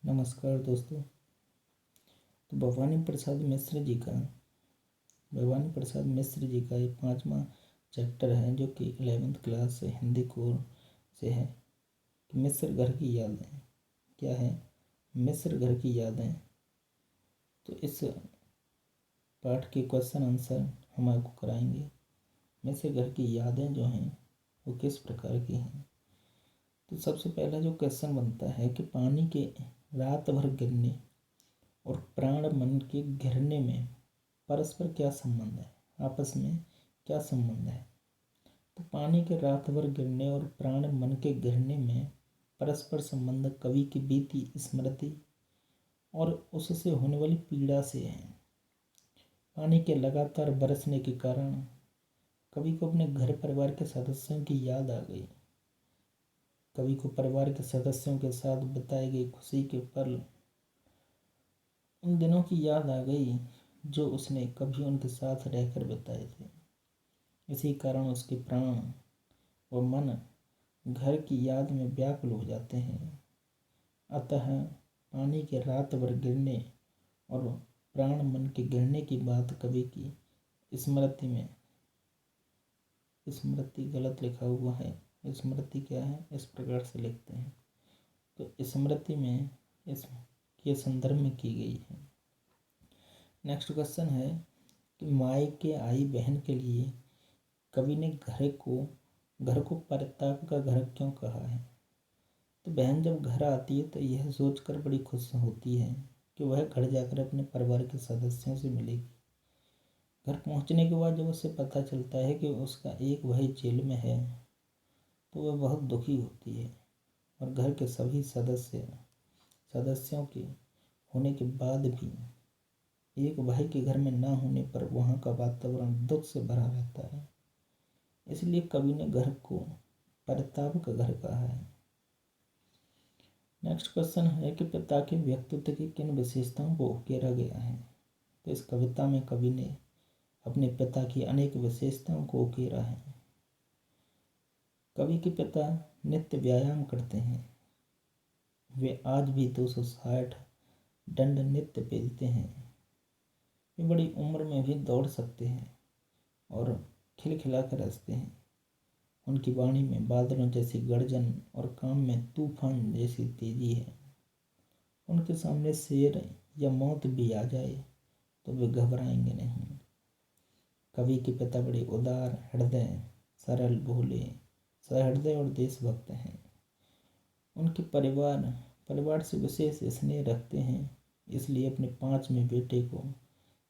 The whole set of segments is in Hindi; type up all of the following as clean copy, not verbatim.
नमस्कार दोस्तों। तो भवानी प्रसाद मिश्र जी का ये 5वां चैप्टर है जो कि 11th क्लास से हिंदी कोर से है कि मिस्र घर की यादें। क्या है मिस्र घर की यादें? तो इस पाठ के क्वेश्चन आंसर हम आपको कराएंगे। मिस्र घर की यादें जो हैं वो किस प्रकार की हैं। तो सबसे पहला जो क्वेश्चन बनता है कि पानी के रात भर गिरने और प्राण मन के घिरने में परस्पर क्या संबंध है, आपस में क्या संबंध है। तो पानी के रात भर गिरने और प्राण मन के घिरने में परस्पर संबंध कवि की बीती स्मृति और उससे होने वाली पीड़ा से है। पानी के लगातार बरसने के कारण कवि को अपने घर परिवार के सदस्यों की याद आ गई। कवि को परिवार के सदस्यों के साथ बिताए गए खुशी के पल, उन दिनों की याद आ गई जो उसने कभी उनके साथ रहकर बिताए थे। इसी कारण उसके प्राण व मन घर की याद में व्याकुल हो जाते हैं। अतः पानी के रात भर गिरने और प्राण मन के गिरने की बात कवि की स्मृति गलत लिखा हुआ है। स्मृति क्या है, इस प्रकार से लिखते हैं। तो स्मृति में इसके संदर्भ में की गई है। नेक्स्ट क्वेश्चन है कि मायके आई बहन के लिए कवि ने घर को परिताप का घर क्यों कहा है। तो बहन जब घर आती है तो यह सोचकर बड़ी खुश होती है कि वह घर जाकर अपने परिवार के सदस्यों से मिलेगी। घर पहुंचने के बाद जब उसे पता चलता है कि उसका एक भाई जेल में है तो वह बहुत दुखी होती है और घर के सभी सदस्यों के होने के बाद भी एक भाई के घर में ना होने पर वहाँ का वातावरण दुख से भरा रहता है। इसलिए कवि ने घर को परिताप का घर कहा है। नेक्स्ट क्वेश्चन है कि पिता के व्यक्तित्व की किन विशेषताओं को उकेरा गया है। तो इस कविता में कवि ने अपने पिता की अनेक विशेषताओं को उकेरा है। कवि के पिता नित्य व्यायाम करते हैं। वे आज भी 260 दंड नित्य पेलते हैं। वे बड़ी उम्र में भी दौड़ सकते हैं और खिलखिला कर हंसते हैं। उनकी वाणी में बादलों जैसी गर्जन और काम में तूफान जैसी तेजी है। उनके सामने शेर या मौत भी आ जाए तो वे घबराएंगे नहीं। कवि के पिता बड़े उदार हृदय, सरल, भोले, सहृदय और देशभक्त हैं। उनके परिवार से विशेष स्नेह रखते हैं। इसलिए अपने 5वें बेटे को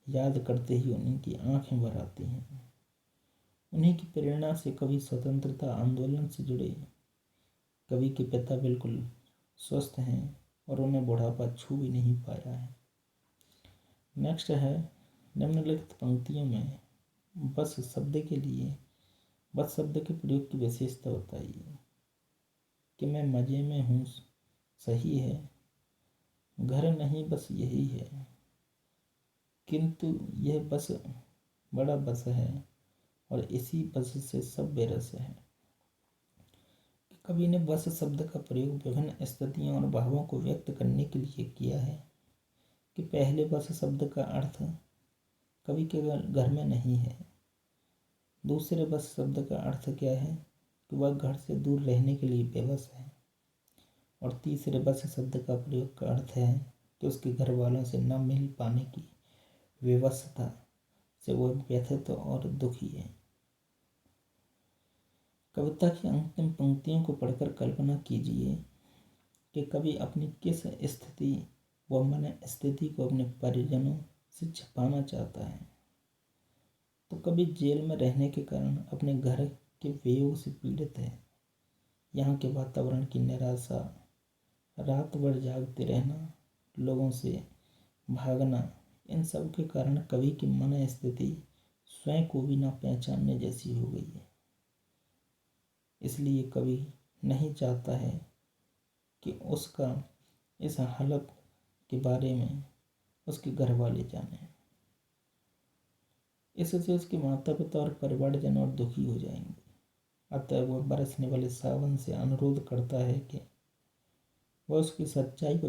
याद करते ही उनकी आंखें भर आती हैं। उन्हीं की प्रेरणा से कवि स्वतंत्रता आंदोलन से जुड़े। कवि के पिता बिल्कुल स्वस्थ हैं और उन्हें बुढ़ापा छू भी नहीं पाया है। नेक्स्ट है निम्नलिखित पंक्तियों में बस शब्द के प्रयोग की विशेषता बताइए। कि मैं मजे में हूँ सही है, घर नहीं बस यही है, किंतु यह बस बड़ा बस है और इसी बस से सब बेरस है। कवि ने बस शब्द का प्रयोग विभिन्न स्थितियों और भावों को व्यक्त करने के लिए किया है। कि पहले बस शब्द का अर्थ कवि के घर में नहीं है। दूसरे बस शब्द का अर्थ क्या है कि वह घर से दूर रहने के लिए बेबस है। और तीसरे बस शब्द का प्रयोग का अर्थ है कि उसके घर वालों से न मिल पाने की विवशता से वह व्यथित और दुखी है। कविता की अंतिम पंक्तियों को पढ़कर कल्पना कीजिए कि कवि अपनी किस स्थिति व मन स्थिति को अपने परिजनों से छिपाना चाहता है। तो कवि जेल में रहने के कारण अपने घर के वियोग से पीड़ित है। यहाँ के वातावरण की निराशा, रात भर जागते रहना, लोगों से भागना, इन सब के कारण कवि की मन स्थिति स्वयं को भी न पहचानने जैसी हो गई है। इसलिए कवि नहीं चाहता है कि उसका इस हालत के बारे में उसके घर वाले जाने। इससे उसके माता पिता और परिवारजन और दुखी हो जाएंगे। अतः वह बरसने वाले सावन से अनुरोध करता है कि वह उसकी सच्चाई को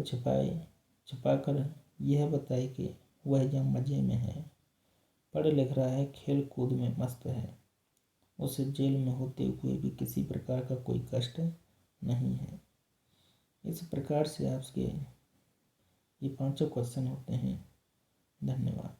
छिपाकर यह बताए कि वह यहाँ मज़े में है, पढ़ लिख रहा है, खेल कूद में मस्त है, उसे जेल में होते हुए भी किसी प्रकार का कोई कष्ट नहीं है। इस प्रकार से आपके ये 5 क्वेश्चन होते हैं। धन्यवाद।